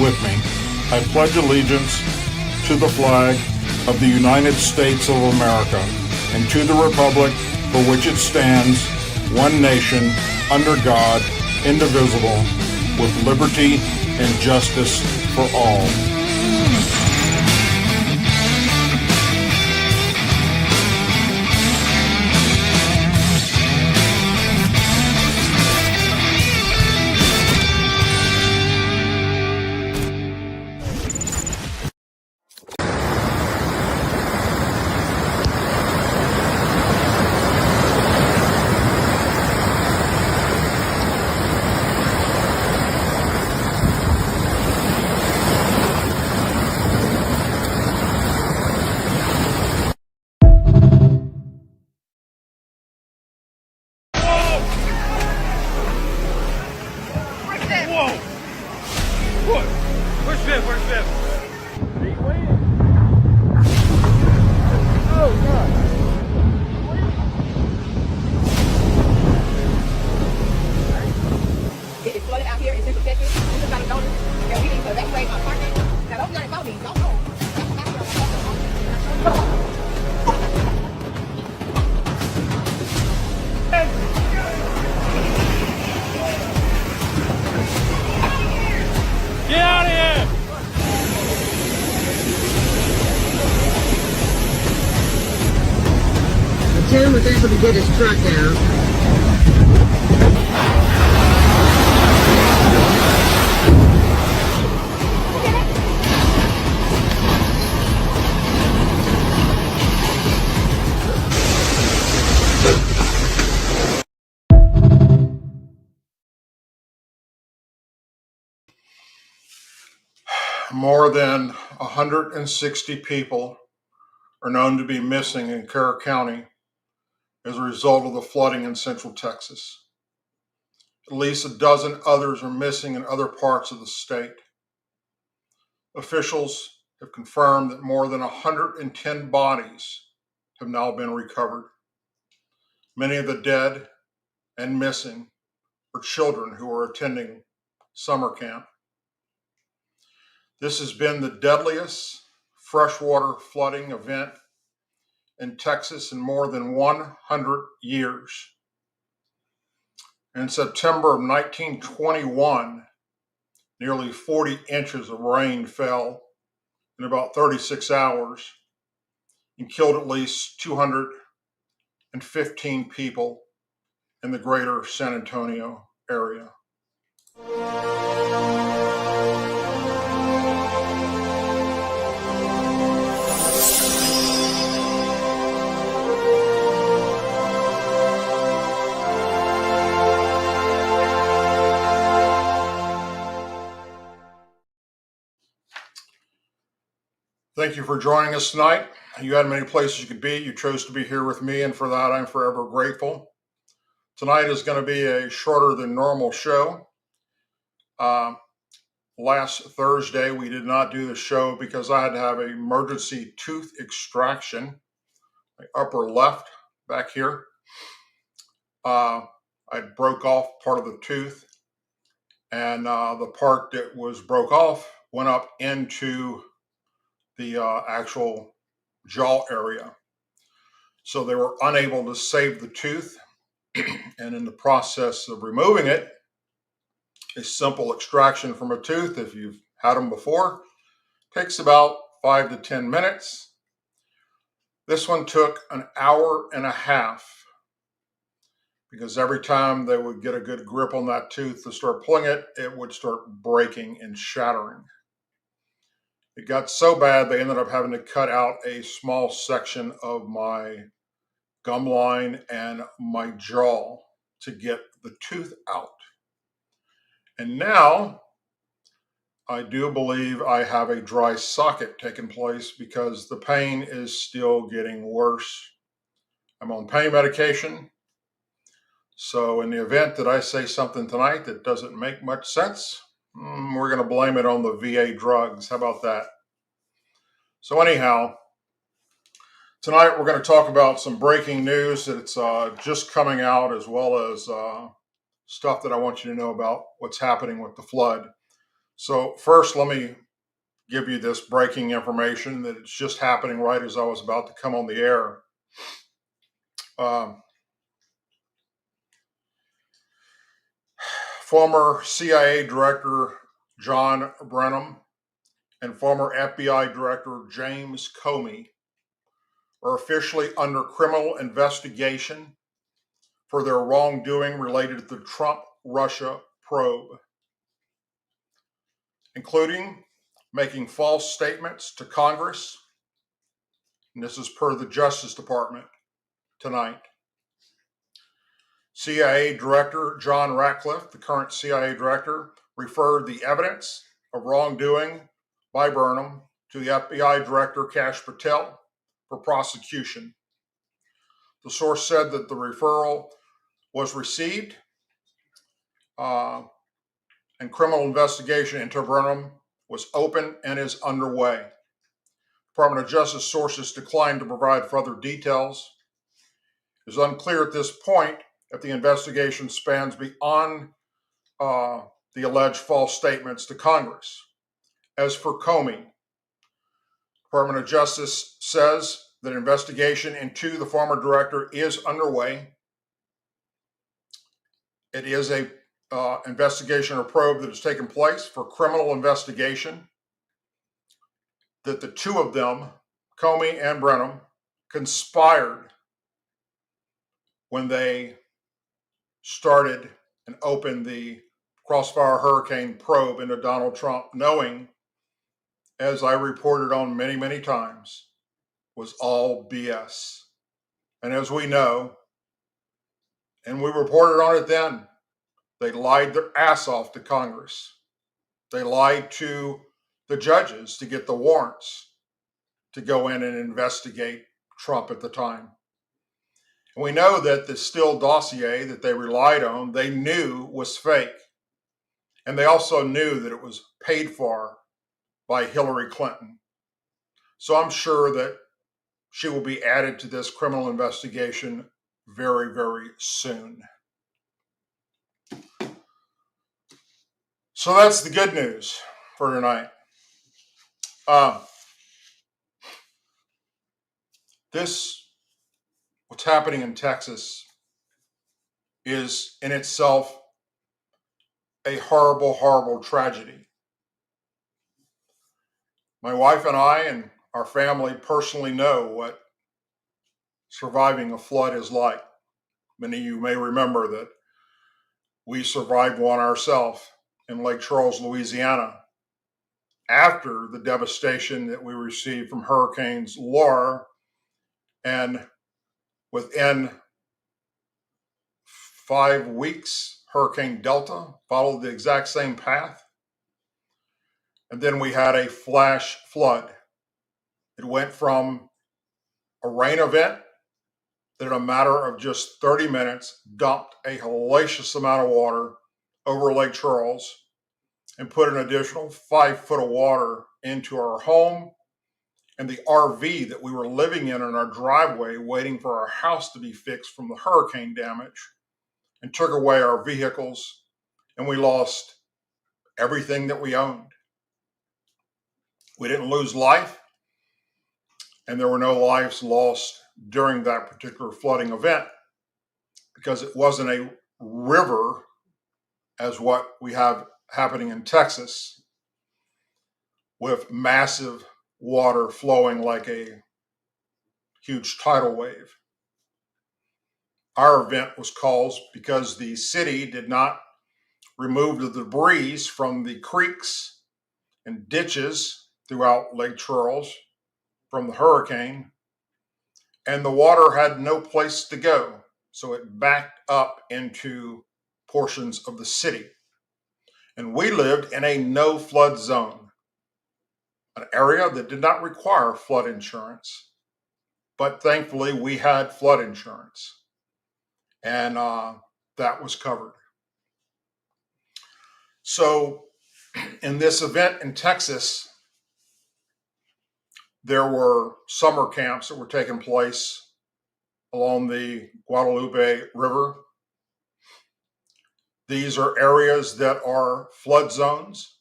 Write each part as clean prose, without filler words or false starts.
with me. I pledge allegiance to the flag of the United States of America and to the republic for which it stands, one nation, under God, indivisible, with liberty and justice for all. Tim was able to get his truck down. More than 160 people are known to be missing in Kerr County as a result of the flooding in central Texas. At least a dozen others are missing in other parts of the state. Officials have confirmed that more than 110 bodies have now been recovered. Many of the dead and missing are children who are attending summer camp. This has been the deadliest freshwater flooding event in Texas in more than 100 years. In September of 1921, nearly 40 inches of rain fell in about 36 hours and killed at least 215 people in the greater San Antonio area. Thank you for joining us tonight. You had many places you could be. You chose to be here with me, and for that, I'm forever grateful. Tonight is going to be a shorter than normal show. Last Thursday, we did not do the show because I had to have an emergency tooth extraction, my upper left back here. I broke off part of the tooth, and the part that was broke off went up into the actual jaw area. So they were unable to save the tooth. And in the process of removing it, a simple extraction from a tooth, if you've had them before, takes about 5 to 10 minutes. This one took an hour and a half because every time they would get a good grip on that tooth to start pulling it, it would start breaking and shattering. It got so bad they ended up having to cut out a small section of my gum line and my jaw to get the tooth out. And now I do believe I have a dry socket taking place because the pain is still getting worse. I'm on pain medication. So in the event that I say something tonight that doesn't make much sense, we're going to blame it on the VA drugs. How about that? So anyhow, tonight we're going to talk about some breaking news that's just coming out, as well as stuff that I want you to know about what's happening with the flood. So first, let me give you this breaking information that it's just happening right as I was about to come on the air. Former CIA Director John Brennan and former FBI Director James Comey are officially under criminal investigation for their wrongdoing related to the Trump-Russia probe, including making false statements to Congress, and this is per the Justice Department tonight. CIA Director John Ratcliffe, the current CIA Director, referred the evidence of wrongdoing by Burnham to the FBI Director Kash Patel for prosecution. The source said that the referral was received and criminal investigation into Burnham was open and is underway. Department of Justice sources declined to provide further details. It is unclear at this point if the investigation spans beyond the alleged false statements to Congress. As for Comey, Department of Justice says that investigation into the former director is underway. It is a investigation or probe that has taken place for criminal investigation, that the two of them, Comey and Brenham, conspired when they started and opened the Crossfire Hurricane probe into Donald Trump, knowing, as I reported on many, many times, was all BS. And as we know, and we reported on it then, they lied their ass off to Congress. They lied to the judges to get the warrants to go in and investigate Trump at the time. And we know that the Steele dossier that they relied on, they knew was fake. And they also knew that it was paid for by Hillary Clinton. So I'm sure that she will be added to this criminal investigation very, very soon. So that's the good news for tonight. What's happening in Texas is in itself a horrible, horrible tragedy. My wife and I and our family personally know what surviving a flood is like. Many of you may remember that we survived one ourselves in Lake Charles, Louisiana, after the devastation that we received from Hurricanes Laura, and within 5 weeks, Hurricane Delta followed the exact same path. And then we had a flash flood. It went from a rain event that in a matter of just 30 minutes dumped a hellacious amount of water over Lake Charles and put an additional 5 foot of water into our home and the RV that we were living in our driveway, waiting for our house to be fixed from the hurricane damage, and took away our vehicles, and we lost everything that we owned. We didn't lose life, and there were no lives lost during that particular flooding event because it wasn't a river as what we have happening in Texas with massive water flowing like a huge tidal wave. Our event was caused because the city did not remove the debris from the creeks and ditches throughout Lake Charles from the hurricane, and the water had no place to go, so it backed up into portions of the city. And we lived in a no flood zone, an area that did not require flood insurance, but thankfully we had flood insurance, and that was covered. So in this event in Texas, there were summer camps that were taking place along the Guadalupe River. These are areas that are flood zones.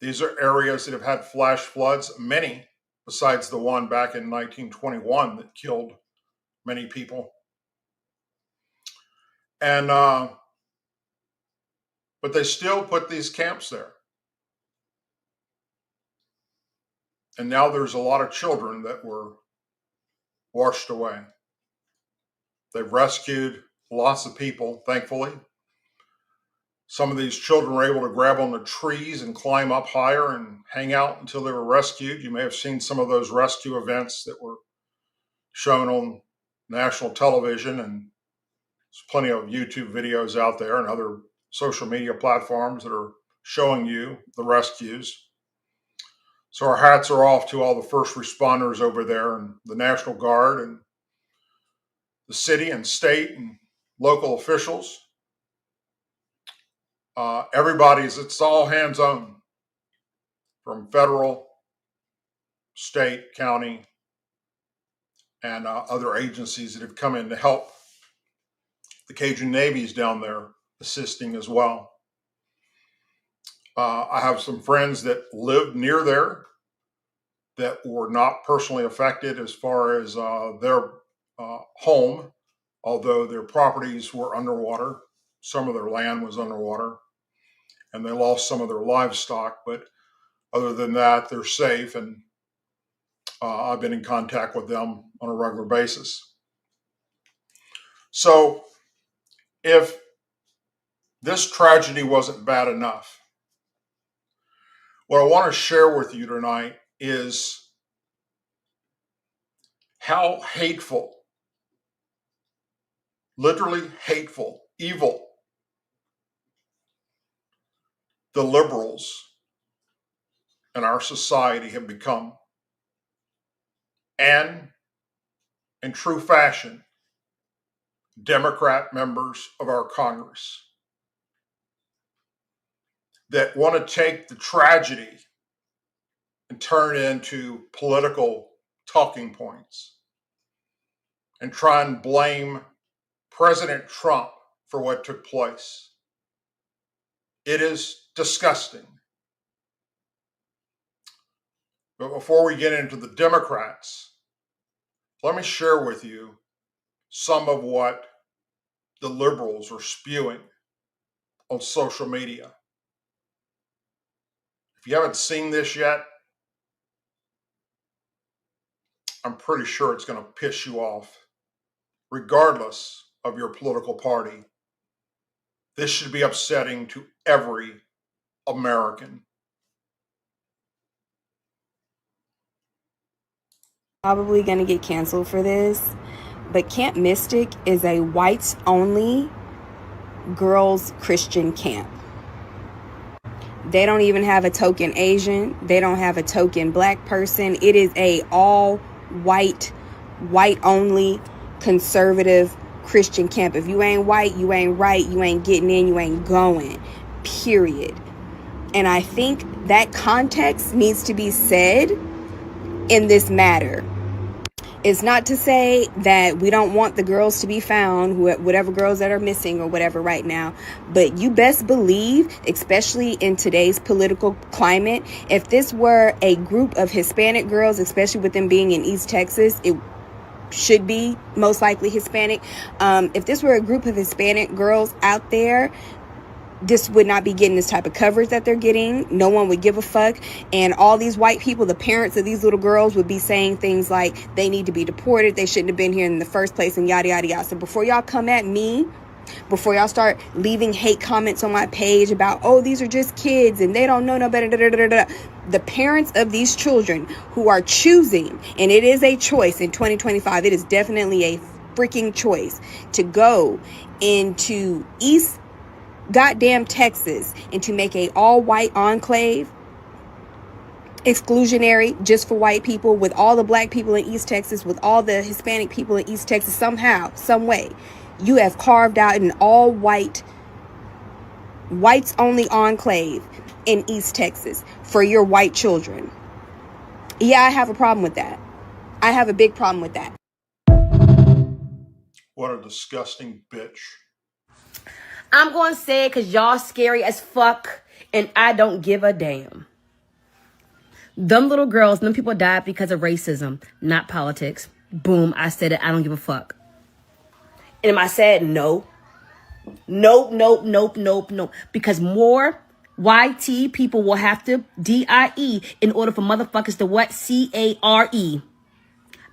These are areas that have had flash floods, many besides the one back in 1921 that killed many people. And but they still put these camps there. And now there's a lot of children that were washed away. They've rescued lots of people, thankfully. Some of these children were able to grab on the trees and climb up higher and hang out until they were rescued. You may have seen some of those rescue events that were shown on national television, and there's plenty of YouTube videos out there and other social media platforms that are showing you the rescues. So our hats are off to all the first responders over there and the National Guard and the city and state and local officials. It's all hands on, from federal, state, county, and other agencies that have come in to help. The Cajun Navy's down there assisting as well. I have some friends that lived near there that were not personally affected as far as their home, although their properties were underwater. Some of their land was underwater, and they lost some of their livestock. But other than that, they're safe, and I've been in contact with them on a regular basis. So if this tragedy wasn't bad enough, what I want to share with you tonight is how hateful, literally hateful, evil the liberals in our society have become. And in true fashion, Democrat members of our Congress that want to take the tragedy and turn it into political talking points and try and blame President Trump for what took place. It is disgusting. But before we get into the Democrats, let me share with you some of what the liberals are spewing on social media. If you haven't seen this yet, I'm pretty sure it's going to piss you off, regardless of your political party. This should be upsetting to every American. Probably going to get canceled for this, but Camp Mystic is a whites-only girls' Christian camp. They don't even have a token Asian. They don't have a token black person. It is a all-white, white-only, conservative Christian camp. If you ain't white, you ain't right, you ain't getting in, you ain't going, period. And I think that context needs to be said in this matter. It's not to say that we don't want the girls to be found, whatever girls that are missing or whatever right now, but you best believe, especially in today's political climate, if this were a group of Hispanic girls, especially with them being in East Texas, it should be most likely Hispanic. If this were a group of Hispanic girls out there, this would not be getting this type of coverage that they're getting. No one would give a fuck. And all these white people, the parents of these little girls, would be saying things like they need to be deported, they shouldn't have been here in the first place, and yada, yada, yada. So before y'all come at me, before y'all start leaving hate comments on my page about, oh, these are just kids and they don't know no better, the parents of these children who are choosing, and it is a choice in 2025, it is definitely a freaking choice to go into East goddamn Texas and to make a all-white enclave, exclusionary just for white people, with all the black people in East Texas, with all the Hispanic people in East Texas. Somehow, some way, you have carved out an all-white, whites-only enclave in East Texas for your white children. Yeah, I have a problem with that. I have a big problem with that. What a disgusting bitch. I'm going to say it because y'all scary as fuck, and I don't give a damn. Them little girls, them people died because of racism, not politics. Boom, I said it. I don't give a fuck. And am I sad? No. Nope. Because more YT people will have to DIE in order for motherfuckers to what? CARE.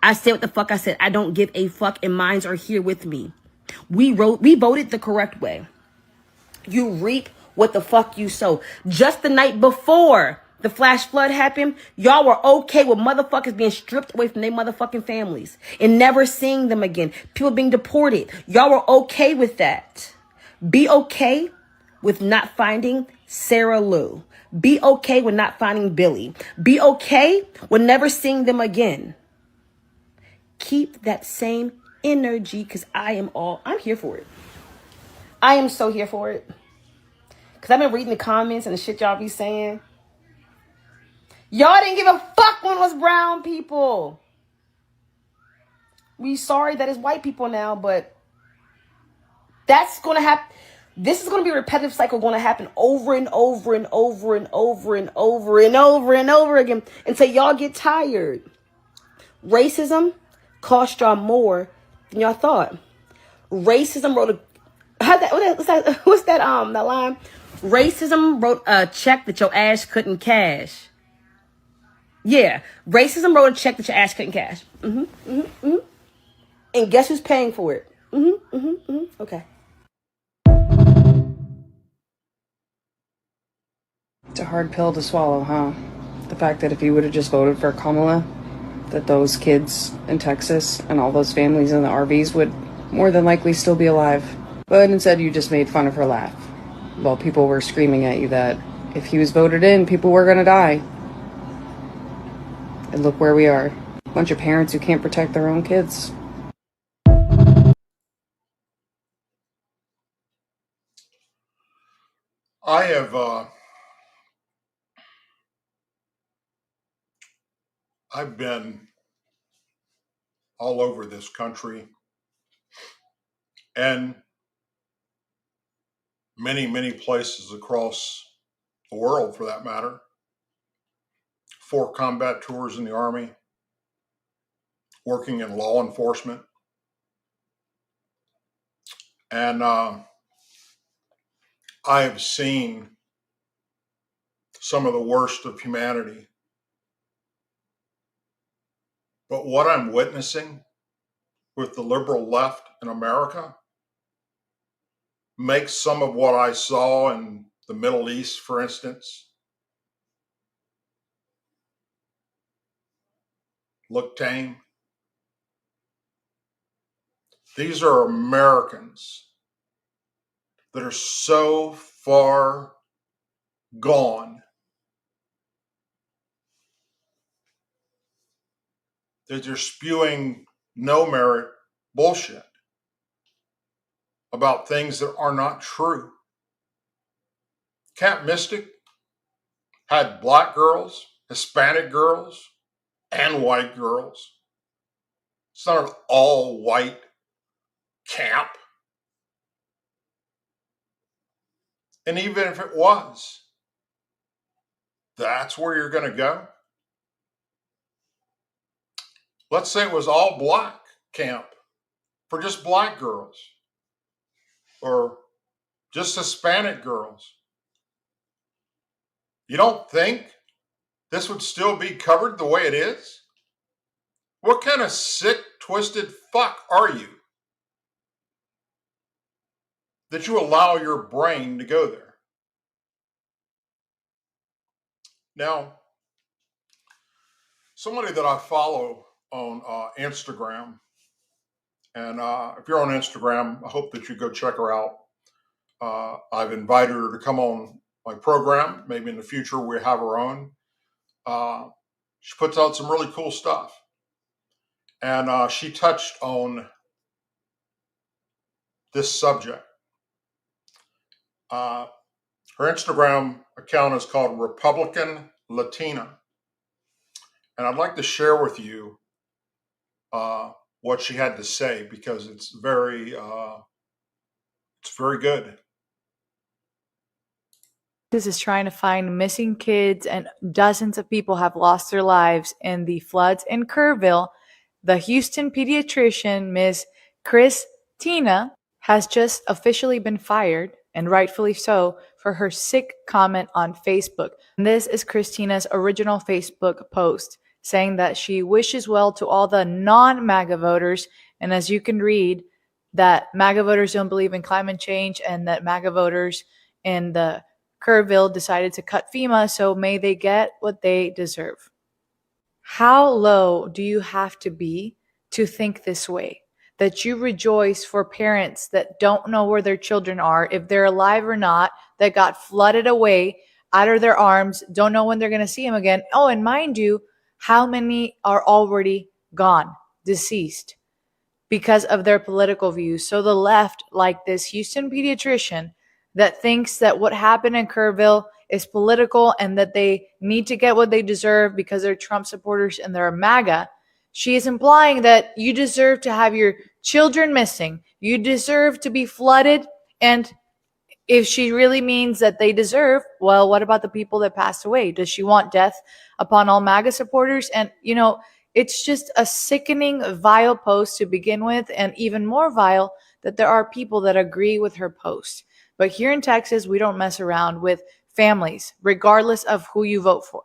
I said what the fuck I said. I don't give a fuck, and minds are here with me. We voted the correct way. You reap what the fuck you sow. Just the night before the flash flood happened, y'all were okay with motherfuckers being stripped away from their motherfucking families and never seeing them again. People being deported. Y'all were okay with that. Be okay with not finding Sarah Lou. Be okay with not finding Billy. Be okay with never seeing them again. Keep that same energy, because I'm here for it. I am so here for it. Because I've been reading the comments and the shit y'all be saying. Y'all didn't give a fuck when it was brown people. We sorry that it's white people now, but that's going to happen. This is going to be a repetitive cycle going to happen over and over and over and over and over and over and over again until y'all get tired. Racism cost y'all more than y'all thought. Racism wrote that line? Racism wrote a check that your ass couldn't cash. Yeah, racism wrote a check that your ass couldn't cash. And guess who's paying for it? Okay. It's a hard pill to swallow, huh? The fact that if you would have just voted for Kamala, that those kids in Texas and all those families in the RVs would more than likely still be alive. But instead you just made fun of her laugh while people were screaming at you that if he was voted in, people were gonna die. And look where we are. A bunch of parents who can't protect their own kids. I've been all over this country and many places across the world, for that matter. 4 combat tours in the Army, working in law enforcement. And I have seen some of the worst of humanity. But what I'm witnessing with the liberal left in America makes some of what I saw in the Middle East, for instance, look tame. These are Americans that are so far gone that they're spewing no merit bullshit about things that are not true. Camp Mystic had black girls, Hispanic girls, and white girls. It's not an all white camp. And even if it was, that's where you're going to go. Let's say it was all black camp for just black girls or just Hispanic girls. You don't think this would still be covered the way it is? What kind of sick, twisted fuck are you that you allow your brain to go there? Now, somebody that I follow on Instagram, and if you're on Instagram, I hope that you go check her out. I've invited her to come on my program. Maybe in the future we have her own. She puts out some really cool stuff. And she touched on this subject. Her Instagram account is called Republican Latina. And I'd like to share with you what she had to say, because it's very good. This is trying to find missing kids, and dozens of people have lost their lives in the floods in Kerrville. The Houston pediatrician, Miss Christina, has just officially been fired, and rightfully so, for her sick comment on Facebook. And this is Christina's original Facebook post, saying that she wishes well to all the non-MAGA voters, and as you can read, that MAGA voters don't believe in climate change, and that MAGA voters in the Kerrville decided to cut FEMA, so may they get what they deserve. How low do you have to be to think this way? That you rejoice for parents that don't know where their children are, if they're alive or not, that got flooded away out of their arms, don't know when they're going to see them again. Oh, and mind you, how many are already gone, deceased, because of their political views? So the left, like this Houston pediatrician, that thinks that what happened in Kerrville is political and that they need to get what they deserve because they're Trump supporters and they're MAGA. She is implying that you deserve to have your children missing. You deserve to be flooded. And if she really means that they deserve, well, what about the people that passed away? Does she want death upon all MAGA supporters? And, it's just a sickening, vile post to begin with, and even more vile that there are people that agree with her post. But here in Texas, we don't mess around with families, regardless of who you vote for.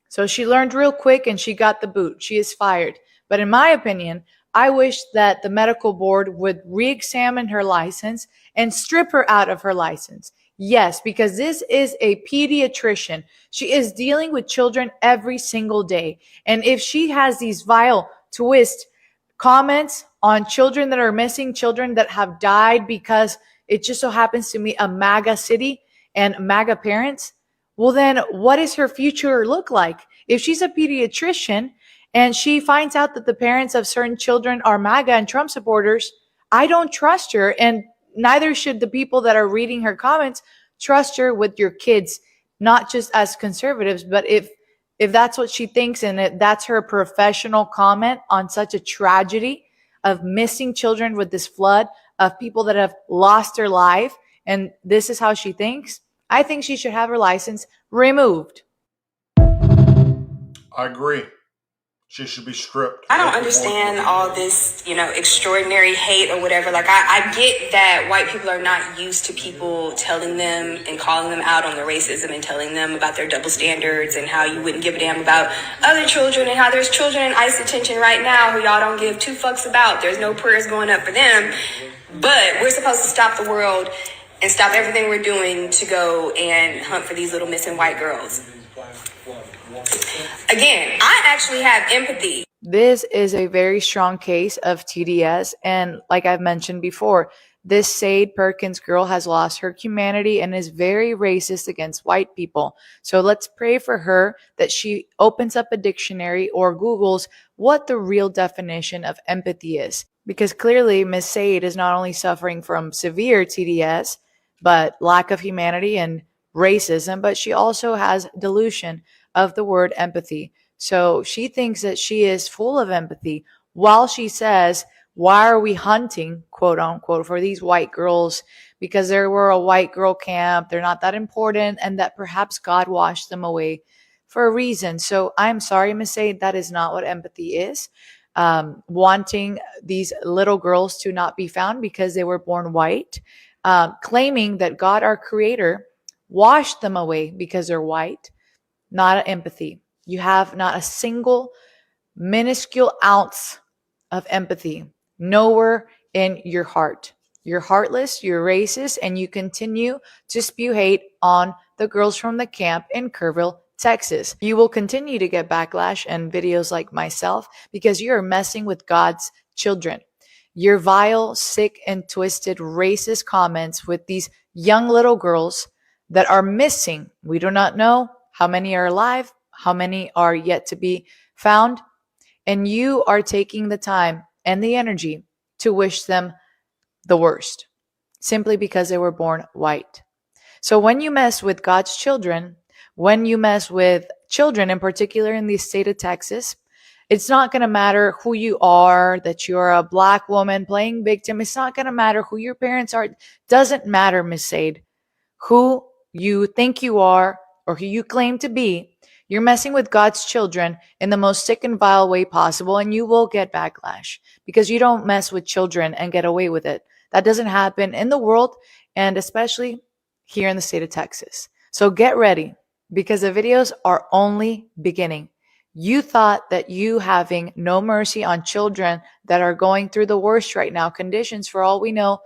So she learned real quick and she got the boot. She is fired. But in my opinion, I wish that the medical board would re-examine her license and strip her out of her license. Yes, because this is a pediatrician. She is dealing with children every single day. And if she has these vile twist comments on children that are missing, children that have died because it just so happens to be a MAGA city and MAGA parents, well then what does her future look like? If she's a pediatrician and she finds out that the parents of certain children are MAGA and Trump supporters, I don't trust her, and neither should the people that are reading her comments trust her with your kids, not just as conservatives, but if that's what she thinks and if that's her professional comment on such a tragedy of missing children with this flood, of people that have lost their life, and this is how she thinks, I think she should have her license removed. I agree. She should be stripped. I don't understand all this, extraordinary hate or whatever. Like, I get that white people are not used to people telling them and calling them out on their racism and telling them about their double standards and how you wouldn't give a damn about other children and how there's children in ICE detention right now who y'all don't give two fucks about. There's no prayers going up for them. But we're supposed to stop the world and stop everything we're doing to go and hunt for these little missing white girls. Again, I actually have empathy. This is a very strong case of TDS, and like I've mentioned before, this Sade Perkins girl has lost her humanity and is very racist against white people. So let's pray for her that she opens up a dictionary or Googles what the real definition of empathy is. Because clearly Miss Sade is not only suffering from severe TDS, but lack of humanity and racism, but she also has delusion of the word empathy. So she thinks that she is full of empathy while she says, why are we hunting, quote unquote, for these white girls? Because there were a white girl camp, they're not that important, and that perhaps God washed them away for a reason. So I'm sorry, Miss Sade, that is not what empathy is. Wanting these little girls to not be found because they were born white, claiming that God, our creator, washed them away because they're white. Not empathy. You have not a single minuscule ounce of empathy. Nowhere in your heart. You're heartless, you're racist, and you continue to spew hate on the girls from the camp in Kerrville, Texas. You will continue to get backlash and videos like myself because you're messing with God's children. Your vile, sick, and twisted racist comments with these young little girls that are missing. We do not know how many are alive, how many are yet to be found, and you are taking the time and the energy to wish them the worst, simply because they were born white. So when you mess with God's children, when you mess with children, in particular in the state of Texas, it's not going to matter who you are, that you're a black woman playing victim. It's not going to matter who your parents are. It doesn't matter, Miss Sade. Who you think you are or who you claim to be, you're messing with God's children in the most sick and vile way possible, and you will get backlash because you don't mess with children and get away with it. That doesn't happen in the world, and especially here in the state of Texas. So get ready because the videos are only beginning. You thought that you having no mercy on children that are going through the worst right now, conditions, for all we know,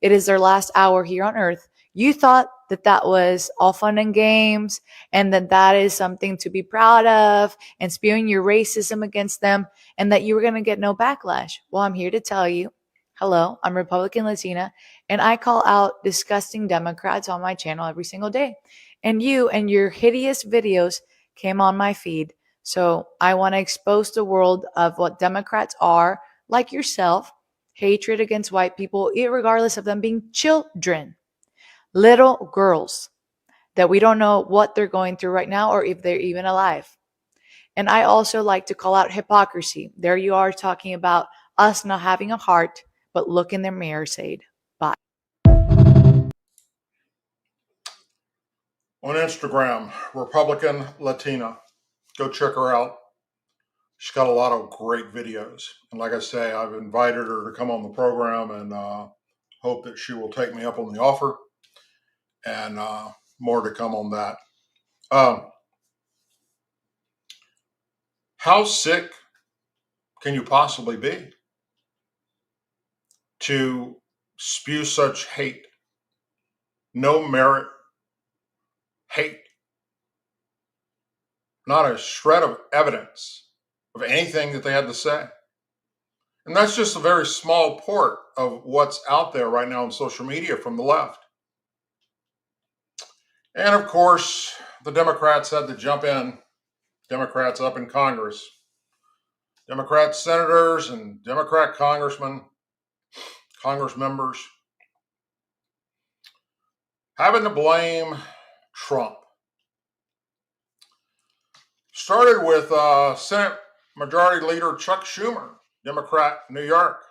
it is their last hour here on earth. You thought that that was all fun and games and that that is something to be proud of and spewing your racism against them and that you were going to get no backlash. Well, I'm here to tell you, hello, I'm Republican Latina and I call out disgusting Democrats on my channel every single day. And you and your hideous videos came on my feed. So I want to expose the world of what Democrats are, like yourself, hatred against white people, regardless of them being children, little girls that we don't know what they're going through right now or if they're even alive. And I also like to call out hypocrisy. There you are talking about us not having a heart, but look in the mirror, Sade. Bye. On Instagram, Republican Latina. Go check her out. She's got a lot of great videos. And like I say, I've invited her to come on the program and hope that she will take me up on the offer. And more to come on that. How sick can you possibly be to spew such hate? No merit hate. Not a shred of evidence of anything that they had to say. And that's just a very small part of what's out there right now on social media from the left. And of course, the Democrats had to jump in. Democrats up in Congress. Democrat senators and Democrat congressmen, Congress members, having to blame Trump. Started with Senate Majority Leader Chuck Schumer, Democrat, New York.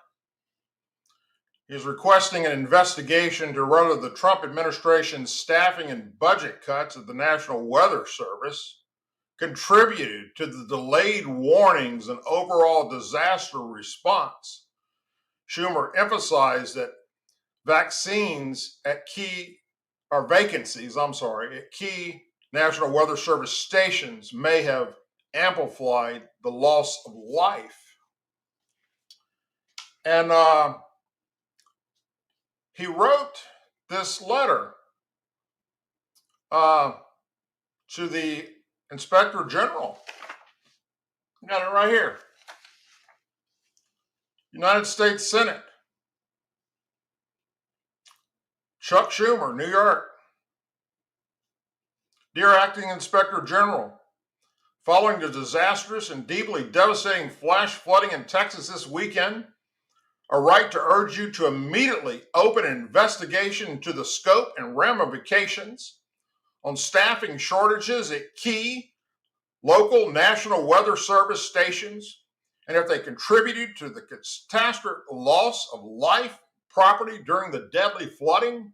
He's requesting an investigation to whether the Trump administration's staffing and budget cuts at the National Weather Service contributed to the delayed warnings and overall disaster response. Schumer emphasized that vacancies at key National Weather Service stations may have amplified the loss of life. And he wrote this letter to the Inspector General. Got it right here. United States Senate. Chuck Schumer, New York. Dear Acting Inspector General, following the disastrous and deeply devastating flash flooding in Texas this weekend, I write to urge you to immediately open an investigation into the scope and ramifications on staffing shortages at key local National Weather Service stations, and if they contributed to the catastrophic loss of life, property during the deadly flooding.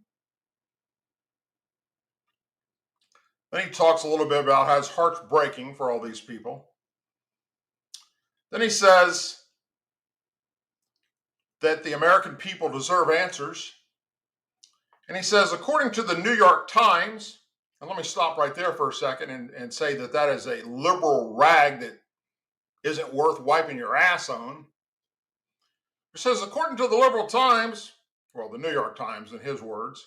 Then he talks a little bit about how his heart's breaking for all these people. Then he says that the American people deserve answers. And he says, according to the New York Times, and let me stop right there for a second and say that that is a liberal rag that isn't worth wiping your ass on. It says, according to the liberal Times, well, the New York Times in his words,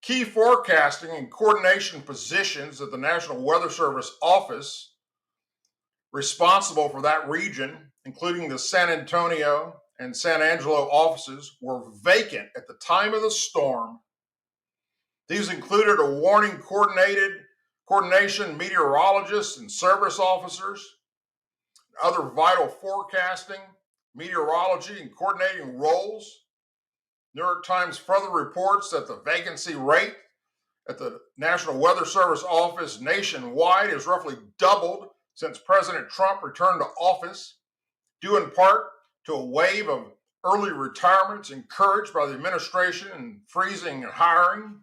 key forecasting and coordination positions at the National Weather Service office responsible for that region, including the San Antonio and San Angelo offices, were vacant at the time of the storm. These included a warning coordination meteorologists and service officers, other vital forecasting, meteorology, and coordinating roles. New York Times further reports that the vacancy rate at the National Weather Service office nationwide has roughly doubled since President Trump returned to office, due in part to a wave of early retirements encouraged by the administration and freezing and hiring.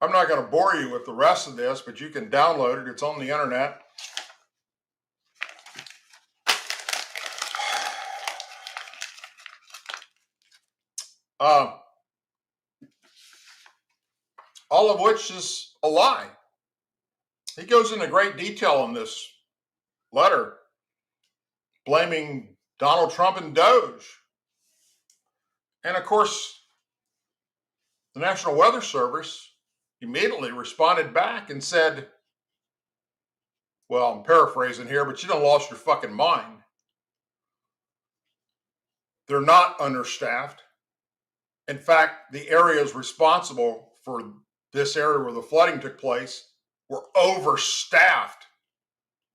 I'm not going to bore you with the rest of this, but you can download it. It's on the internet. All of which is a lie. He goes into great detail in this letter, blaming Donald Trump and Doge. And of course, the National Weather Service immediately responded back and said, well, I'm paraphrasing here, but you done lost your fucking mind. They're not understaffed. In fact, the areas responsible for this area where the flooding took place were overstaffed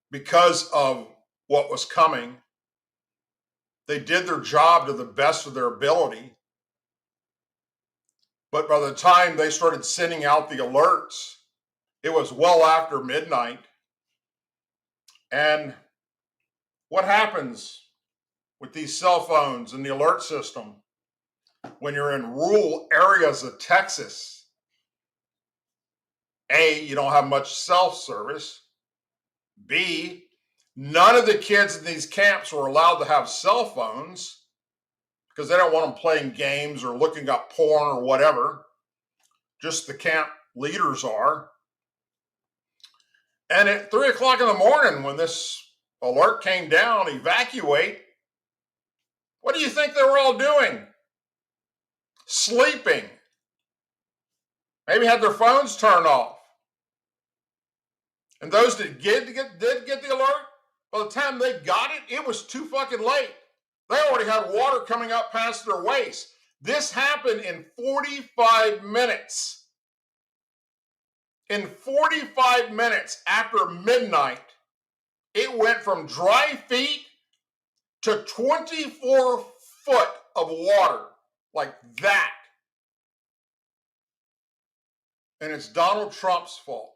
because of what was coming. They did their job to the best of their ability. But by the time they started sending out the alerts, it was well after midnight. And what happens with these cell phones and the alert system when you're in rural areas of Texas? A, you don't have much cell service. B, none of the kids in these camps were allowed to have cell phones because they don't want them playing games or looking up porn or whatever. Just the camp leaders are. And at 3 o'clock in the morning, when this alert came down, evacuate, what do you think they were all doing? Sleeping. Maybe had their phones turned off. And those that did get the alert, by the time they got it, it was too fucking late. They already had water coming up past their waist. This happened in 45 minutes. In 45 minutes after midnight, it went from dry feet to 24 foot of water, like that. And it's Donald Trump's fault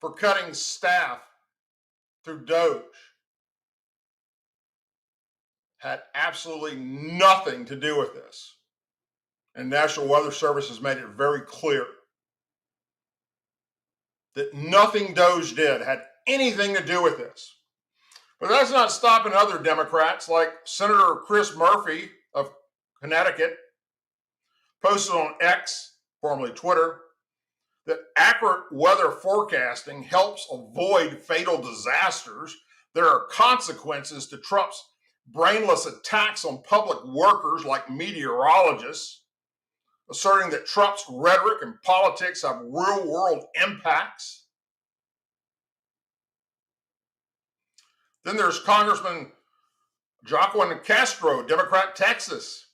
for cutting staff through Doge. Had absolutely nothing to do with this. And National Weather Service has made it very clear that nothing Doge did had anything to do with this. But that's not stopping other Democrats like Senator Chris Murphy of Connecticut posted on X, formerly Twitter, that accurate weather forecasting helps avoid fatal disasters. There are consequences to Trump's brainless attacks on public workers like meteorologists, asserting that Trump's rhetoric and politics have real-world impacts. Then there's Congressman Joaquin Castro, Democrat, Texas,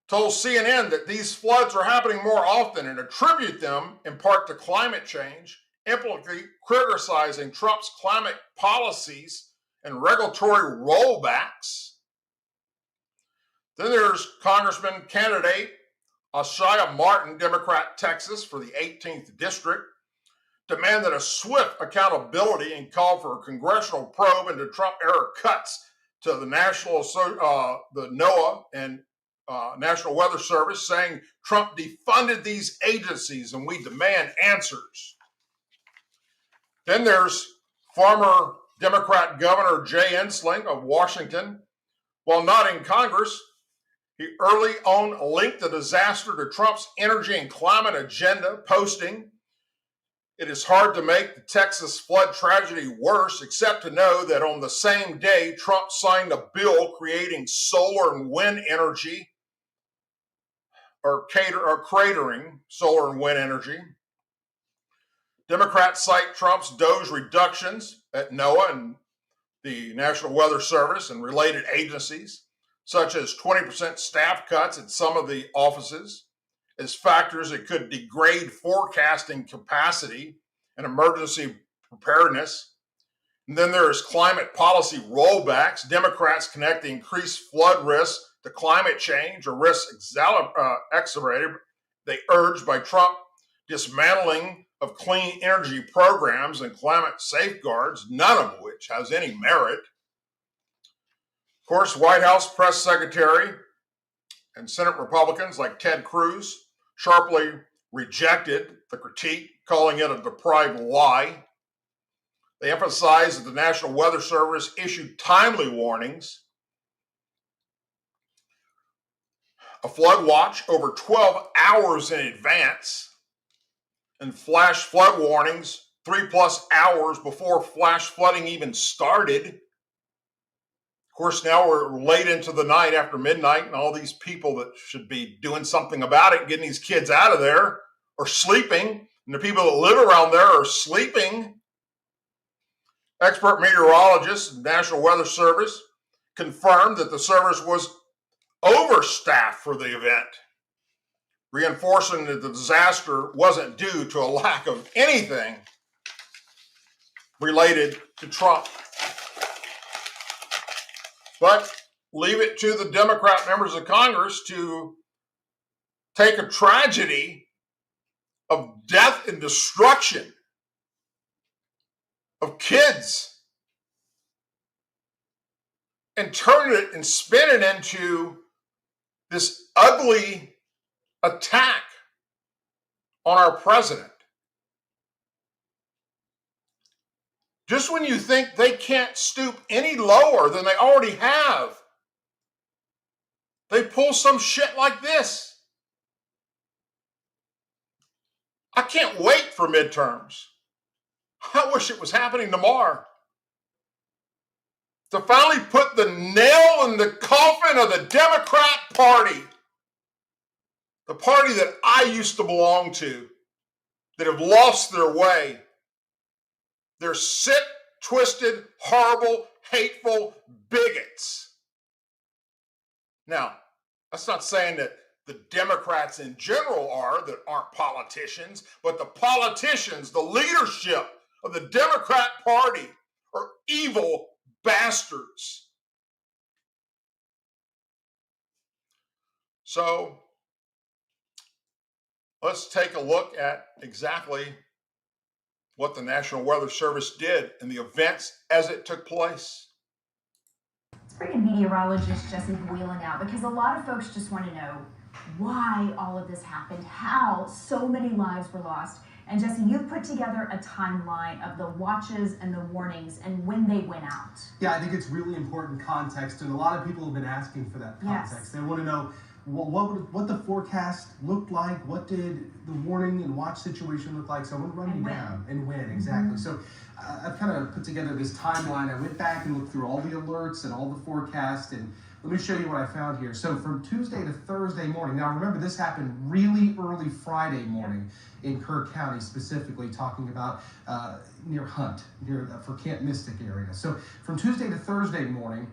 told CNN that these floods are happening more often and attribute them in part to climate change, implicitly criticizing Trump's climate policies and regulatory rollbacks. Then there's Congressman candidate Ashaya Martin, Democrat, Texas, for the 18th District, demanded a swift accountability and called for a congressional probe into Trump-era cuts to the the NOAA and National Weather Service, saying Trump defunded these agencies and we demand answers. Then there's former Democrat Governor Jay Inslee of Washington. While not in Congress, he early on linked the disaster to Trump's energy and climate agenda, posting, "It is hard to make the Texas flood tragedy worse, except to know that on the same day Trump signed a bill creating solar and wind energy, or cratering solar and wind energy." Democrats cite Trump's Doge reductions at NOAA and the National Weather Service and related agencies, such as 20% staff cuts at some of the offices, as factors that could degrade forecasting capacity and emergency preparedness. And then there is climate policy rollbacks. Democrats connect the increased flood risk to climate change or risks exacerbated, they urged by Trump dismantling of clean energy programs and climate safeguards, none of which has any merit. Of course, White House press secretary and Senate Republicans like Ted Cruz sharply rejected the critique, calling it a deprived lie. They emphasized that the National Weather Service issued timely warnings, a flood watch over 12 hours in advance, and flash flood warnings 3+ hours before flash flooding even started. Of course, now we're late into the night after midnight, and all these people that should be doing something about it, getting these kids out of there, are sleeping, and the people that live around there are sleeping. Expert meteorologists and National Weather Service confirmed that the service was overstaffed for the event, reinforcing that the disaster wasn't due to a lack of anything related to Trump. But leave it to the Democrat members of Congress to take a tragedy of death and destruction of kids and turn it and spin it into this ugly attack on our president. Just when you think they can't stoop any lower than they already have, they pull some shit like this. I can't wait for midterms. I wish it was happening tomorrow. To finally put the nail in the coffin of the Democrat Party, the party that I used to belong to, that have lost their way. They're sick, twisted, horrible, hateful bigots. Now, that's not saying that the Democrats in general that aren't politicians, but the politicians, the leadership of the Democrat Party are evil bastards. So let's take a look at exactly what the National Weather Service did in the events as it took place. Let's bring in meteorologist Jesse Boylan now, because a lot of folks just want to know why all of this happened, how so many lives were lost. And Jesse, you've put together a timeline of the watches and the warnings and when they went out. Yeah, I think it's really important context, and a lot of people have been asking for that context. Yes. They want to know what the forecast looked like, what did the warning and watch situation look like. So I'm going to run you down and when exactly. So I've kind of put together this timeline. I went back and looked through all the alerts and all the forecasts, and let me show you what I found here. So from Tuesday to Thursday morning, now remember this happened really early Friday morning in Kerr County, specifically talking about near Hunt, for Camp Mystic area. So from Tuesday to Thursday morning,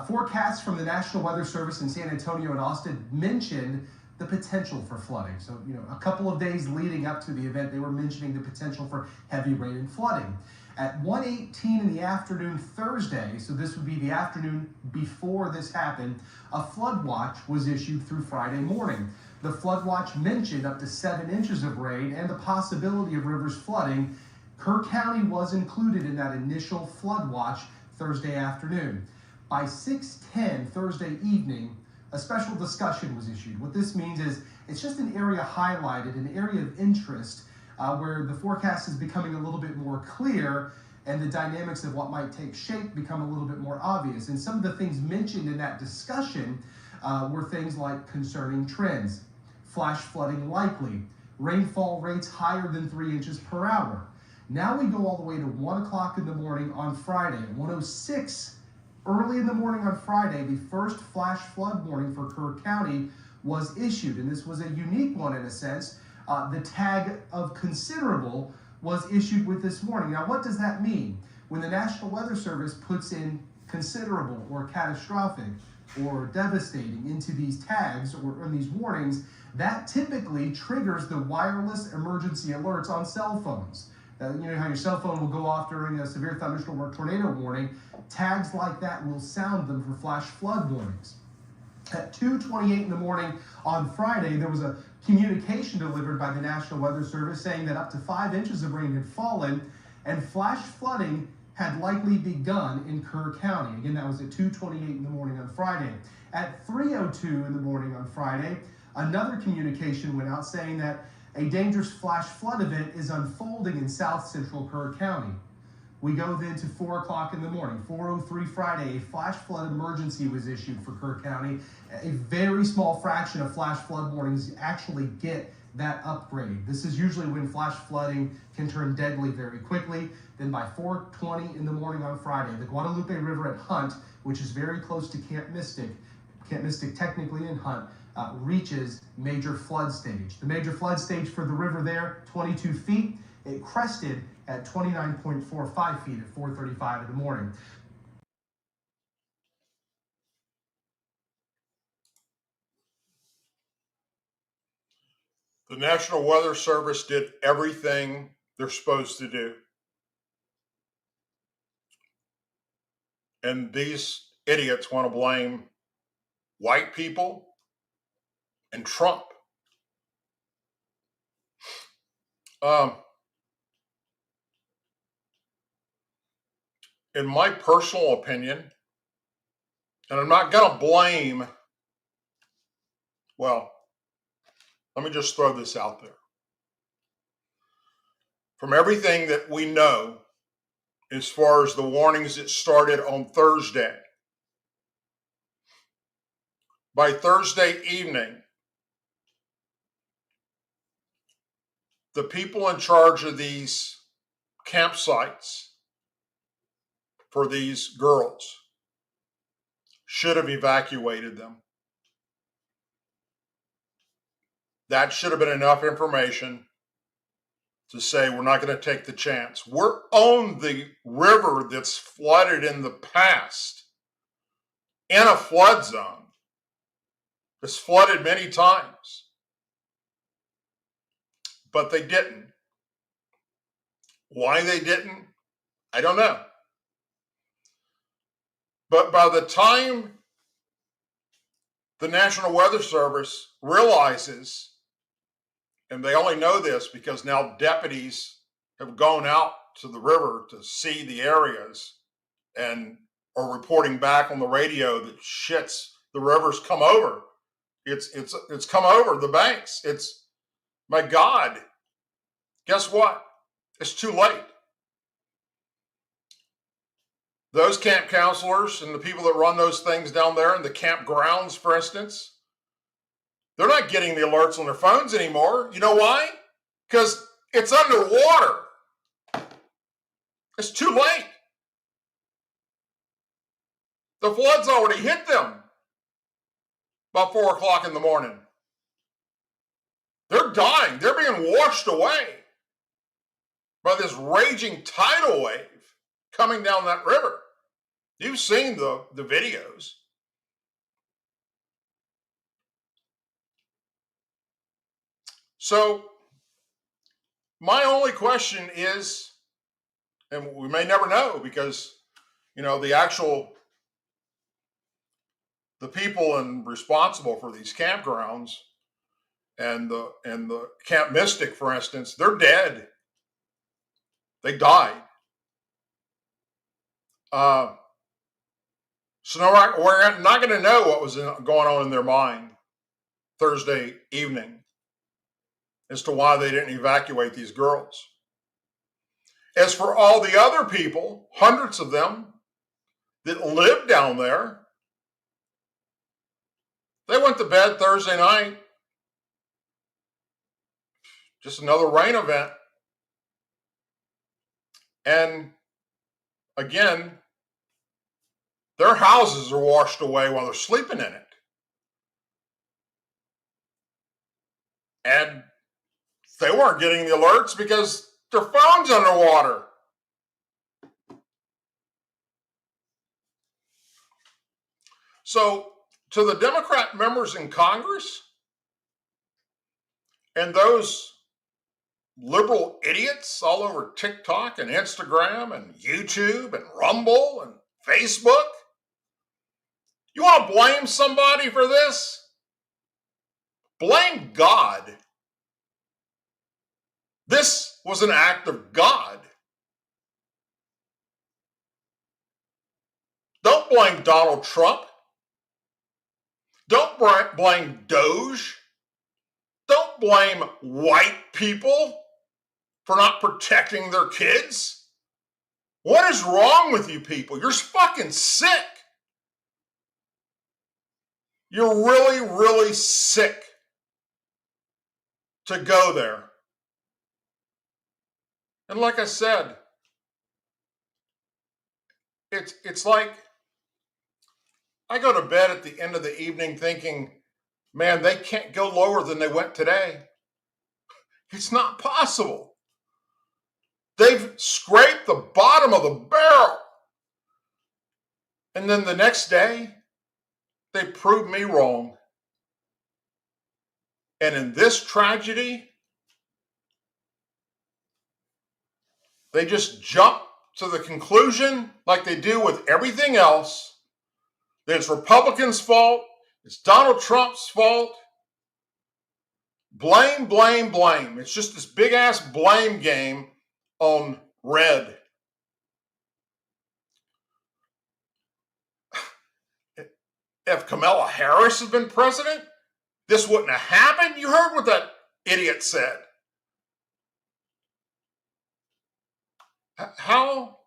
forecasts from the National Weather Service in San Antonio and Austin mentioned the potential for flooding. So, a couple of days leading up to the event, they were mentioning the potential for heavy rain and flooding. At 1:18 in the afternoon Thursday, so this would be the afternoon before this happened, a flood watch was issued through Friday morning. The flood watch mentioned up to 7 inches of rain and the possibility of rivers flooding. Kerr County was included in that initial flood watch Thursday afternoon. By 6:10 Thursday evening, a special discussion was issued. What this means is it's just an area highlighted, an area of interest where the forecast is becoming a little bit more clear and the dynamics of what might take shape become a little bit more obvious. And some of the things mentioned in that discussion were things like concerning trends, flash flooding likely, rainfall rates higher than 3 inches per hour. Now we go all the way to 1 o'clock in the morning on Friday. At 1:06 early in the morning on Friday, the first flash flood warning for Kerr County was issued, and this was a unique one in a sense. The tag of considerable was issued with this warning. Now, what does that mean? When the National Weather Service puts in considerable or catastrophic or devastating into these tags or in these warnings, that typically triggers the wireless emergency alerts on cell phones. You know how your cell phone will go off during a severe thunderstorm or tornado warning. Tags like that will sound them for flash flood warnings. At 2:28 in the morning on Friday, there was a communication delivered by the National Weather Service saying that up to 5 inches of rain had fallen and flash flooding had likely begun in Kerr County. Again, that was at 2:28 in the morning on Friday. At 3:02 in the morning on Friday, another communication went out saying that A dangerous flash flood event is unfolding in south central Kerr County. We go then to 4 o'clock in the morning, 4:03 Friday, a flash flood emergency was issued for Kerr County. A very small fraction of flash flood warnings actually get that upgrade. This is usually when flash flooding can turn deadly very quickly. Then by 4:20 in the morning on Friday, the Guadalupe River at Hunt, which is very close to Camp Mystic technically in Hunt, reaches major flood stage. The major flood stage for the river there, 22 feet. It crested at 29.45 feet at 4:35 in the morning. The National Weather Service did everything they're supposed to do. And these idiots want to blame white people and Trump. In my personal opinion, and I'm not going to blame, well, let me just throw this out there. From everything that we know, as far as the warnings that started on Thursday, by Thursday evening, the people in charge of these campsites for these girls should have evacuated them. That should have been enough information to say we're not going to take the chance. We're on the river that's flooded in the past, in a flood zone. It's flooded many times. But they didn't. Why they didn't, I don't know. But by the time the National Weather Service realizes, and they only know this because now deputies have gone out to the river to see the areas and are reporting back on the radio that the river's come over. It's come over the banks. My God, guess what? It's too late. Those camp counselors and the people that run those things down there in the campgrounds, for instance, they're not getting the alerts on their phones anymore. You know why? Because it's underwater. It's too late. The flood's already hit them about 4 o'clock in the morning. They're dying. They're being washed away by this raging tidal wave coming down that river. You've seen the videos. So my only question is, and we may never know because, the people responsible for these campgrounds and the Camp Mystic, for instance, they're dead. They died. So we're not going to know what was going on in their mind Thursday evening as to why they didn't evacuate these girls. As for all the other people, hundreds of them that live down there, they went to bed Thursday night. Just another rain event. And again, their houses are washed away while they're sleeping in it. And they weren't getting the alerts because their phone's underwater. So, to the Democrat members in Congress and those liberal idiots all over TikTok and Instagram and YouTube and Rumble and Facebook, you want to blame somebody for this? Blame God. This was an act of God. Don't blame Donald Trump. Don't blame Doge. Don't blame white people for not protecting their kids. What is wrong with you people? You're fucking sick. You're really, really sick to go there. And like I said, it's like I go to bed at the end of the evening thinking, man, they can't go lower than they went today. It's not possible. They've scraped the bottom of the barrel. And then the next day, they prove me wrong. And in this tragedy, they just jump to the conclusion, like they do with everything else, that it's Republicans' fault, it's Donald Trump's fault. Blame, blame, blame. It's just this big-ass blame game on red. If Kamala Harris had been president, this wouldn't have happened. You heard what that idiot said. How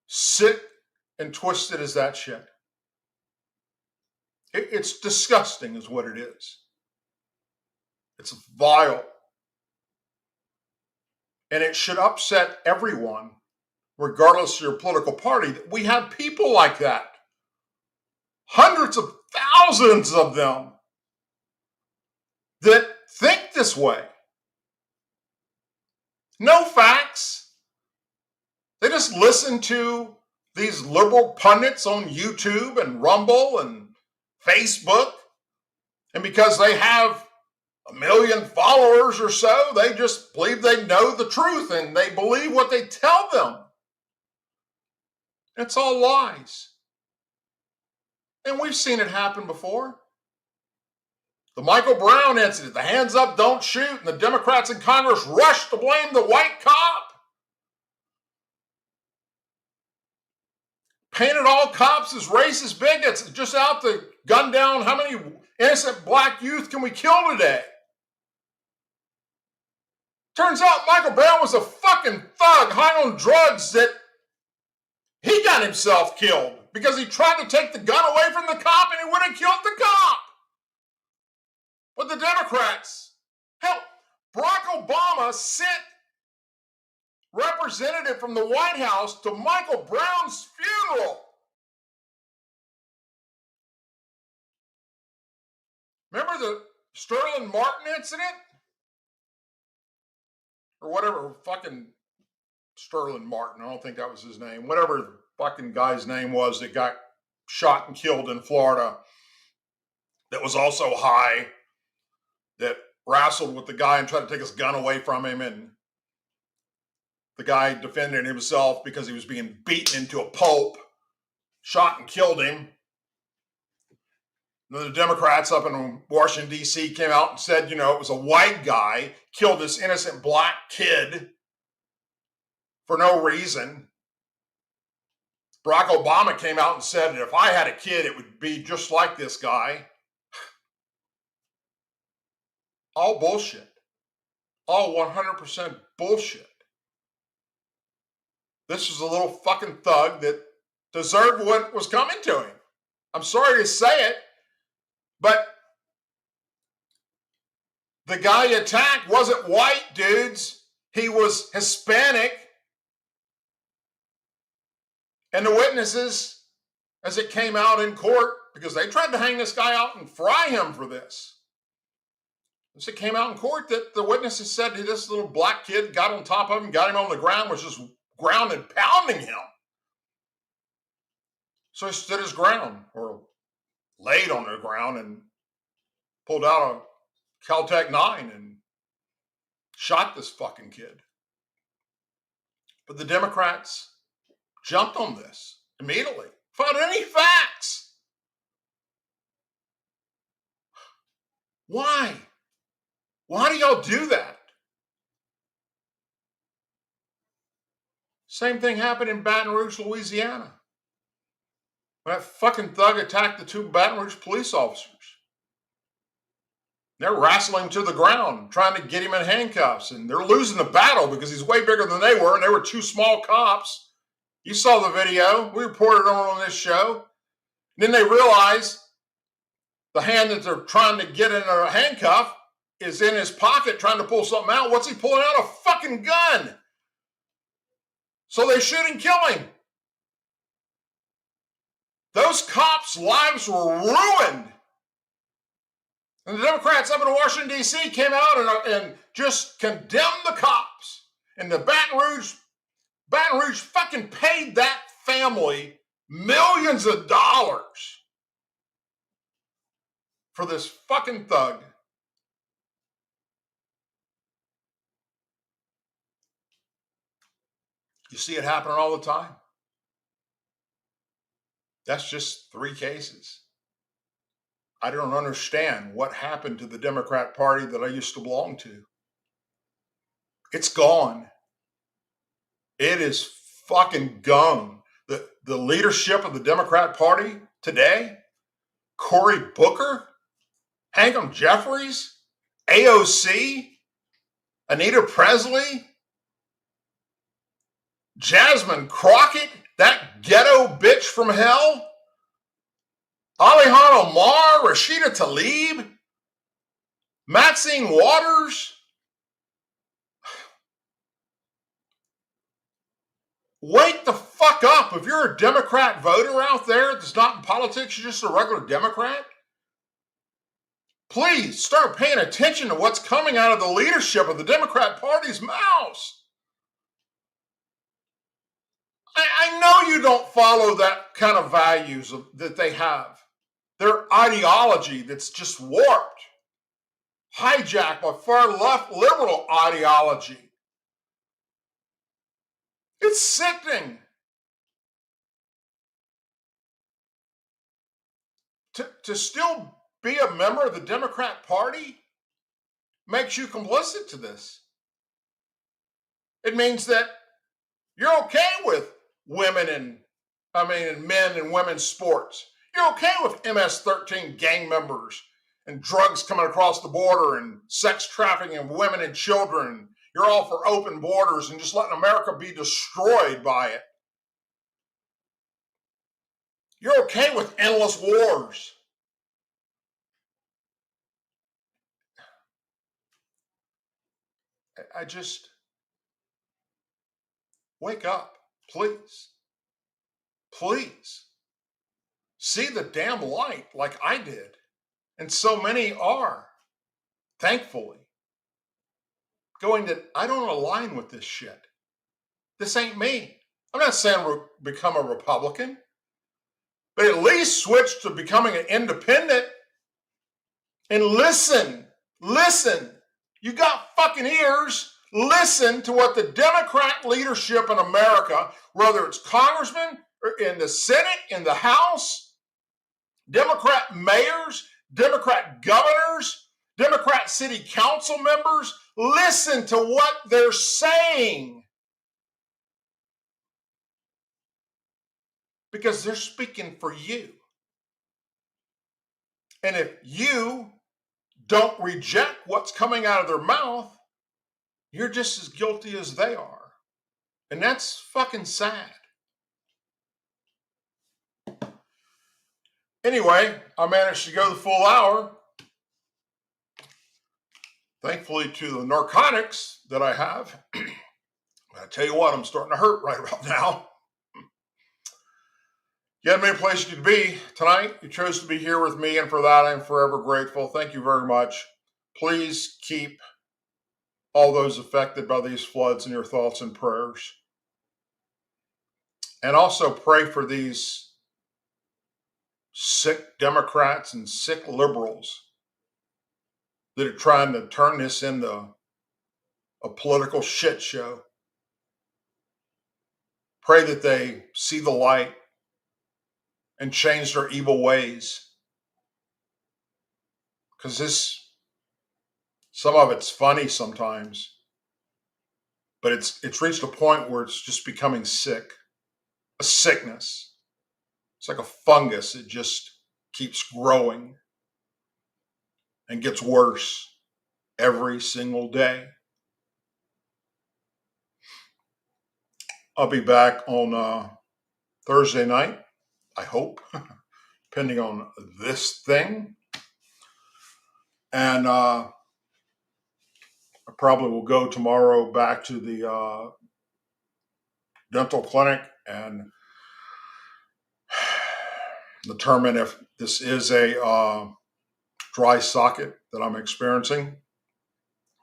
sick and twisted is that shit? It's disgusting is what it is. It's vile. And it should upset everyone, regardless of your political party, that we have people like that. Hundreds of thousands of them that think this way. No facts. They just listen to these liberal pundits on YouTube and Rumble and Facebook. And because they have 1 million followers or so, they just believe they know the truth and they believe what they tell them. It's all lies. And we've seen it happen before. The Michael Brown incident, the hands up, don't shoot, and the Democrats in Congress rushed to blame the white cop. Painted all cops as racist bigots, just out to gun down how many innocent black youth can we kill today? Turns out Michael Brown was a fucking thug high on drugs that he got himself killed because he tried to take the gun away from the cop and he would have killed the cop. But the Democrats, hell, Barack Obama sent representative from the White House to Michael Brown's funeral. Remember the Sterling Martin incident? Or whatever fucking Sterling Martin, I don't think that was his name. Whatever the fucking guy's name was that got shot and killed in Florida that was also high, that wrestled with the guy and tried to take his gun away from him, and the guy defended himself because he was being beaten into a pulp, shot and killed him. And then the Democrats up in Washington, D.C. came out and said, you know, it was a white guy, killed this innocent black kid for no reason. Barack Obama came out and said that if I had a kid, it would be just like this guy. All bullshit. All 100% bullshit. This was a little fucking thug that deserved what was coming to him. I'm sorry to say it, but the guy attacked wasn't white, dudes. He was Hispanic. And the witnesses, as it came out in court, because they tried to hang this guy out and fry him for this. As it came out in court that the witnesses said that this little black kid got on top of him, got him on the ground, was just ground and pounding him. So he stood his ground, or laid on the ground, and pulled out a Caltech 9 and shot this fucking kid. But the Democrats jumped on this immediately, without any facts. Why? Why do y'all do that? Same thing happened in Baton Rouge, Louisiana, when that fucking thug attacked the 2 Baton Rouge police officers. They're wrestling him to the ground, trying to get him in handcuffs. And they're losing the battle because he's way bigger than they were, and they were two small cops. You saw the video. We reported on this show. And then they realize the hand that they're trying to get in a handcuff is in his pocket trying to pull something out. What's he pulling out? A fucking gun. So they shoot and kill him. Those cops' lives were ruined. And the Democrats up in Washington, D.C. came out and just condemned the cops. And the Baton Rouge fucking paid that family millions of dollars for this fucking thug. You see it happening all the time. That's just 3 cases. I don't understand what happened to the Democrat Party that I used to belong to. It's gone. It is fucking gone. The leadership of the Democrat Party today, Cory Booker, Hankam Jeffries, AOC, Anita Presley, Jasmine Crockett, that ghetto bitch from hell, Alihan Omar, Rashida Tlaib, Maxine Waters. Wake the fuck up. If you're a Democrat voter out there that's not in politics, you're just a regular Democrat, please start paying attention to what's coming out of the leadership of the Democrat Party's mouths. I know you don't follow that kind of values that they have. Their ideology that's just warped, hijacked by far left liberal ideology. It's sickening. To still be a member of the Democrat Party makes you complicit to this. It means that you're okay with women and men and women's sports. You're okay with MS-13 gang members and drugs coming across the border and sex trafficking of women and children. You're all for open borders and just letting America be destroyed by it. You're okay with endless wars. I just wake up, please. Please. See the damn light like I did. And so many are, thankfully, going that I don't align with this shit. This ain't me. I'm not saying become a Republican, but at least switch to becoming an independent and listen. You got fucking ears. Listen to what the Democrat leadership in America, whether it's congressmen or in the Senate, in the House, Democrat mayors, Democrat governors, Democrat city council members, listen to what they're saying. Because they're speaking for you. And if you don't reject what's coming out of their mouth, you're just as guilty as they are. And that's fucking sad. Anyway, I managed to go the full hour. Thankfully to the narcotics that I have. I tell you what, I'm starting to hurt right about now. You had many places you could be tonight. You chose to be here with me, and for that I'm forever grateful. Thank you very much. Please keep all those affected by these floods in your thoughts and prayers. And also pray for these sick Democrats and sick liberals that are trying to turn this into a political shit show. Pray that they see the light and change their evil ways. Because some of it's funny sometimes, but it's reached a point where it's just becoming sick. A sickness. It's like a fungus. It just keeps growing. and gets worse every single day. I'll be back on Thursday night, I hope, depending on this thing. And I probably will go tomorrow back to the dental clinic and determine if this is a dry socket that I'm experiencing,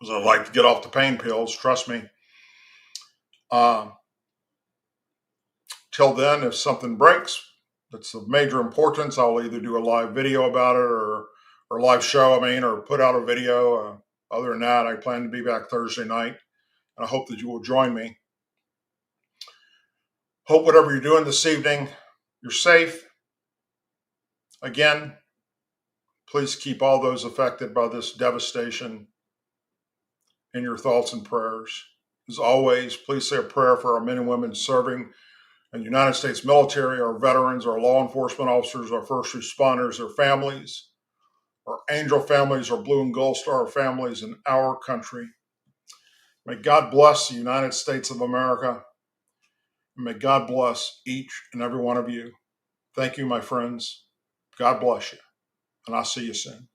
because I'd like to get off the pain pills, trust me. Till then, if something breaks that's of major importance, I'll either do a live video about it or live show, or put out a video. Other than that, I plan to be back Thursday night, and I hope that you will join me. Hope whatever you're doing this evening, you're safe. Again, please keep all those affected by this devastation in your thoughts and prayers. As always, please say a prayer for our men and women serving in the United States military, our veterans, our law enforcement officers, our first responders, their families, our angel families, our blue and gold star families in our country. May God bless the United States of America. And may God bless each and every one of you. Thank you, my friends. God bless you. And I'll see you soon.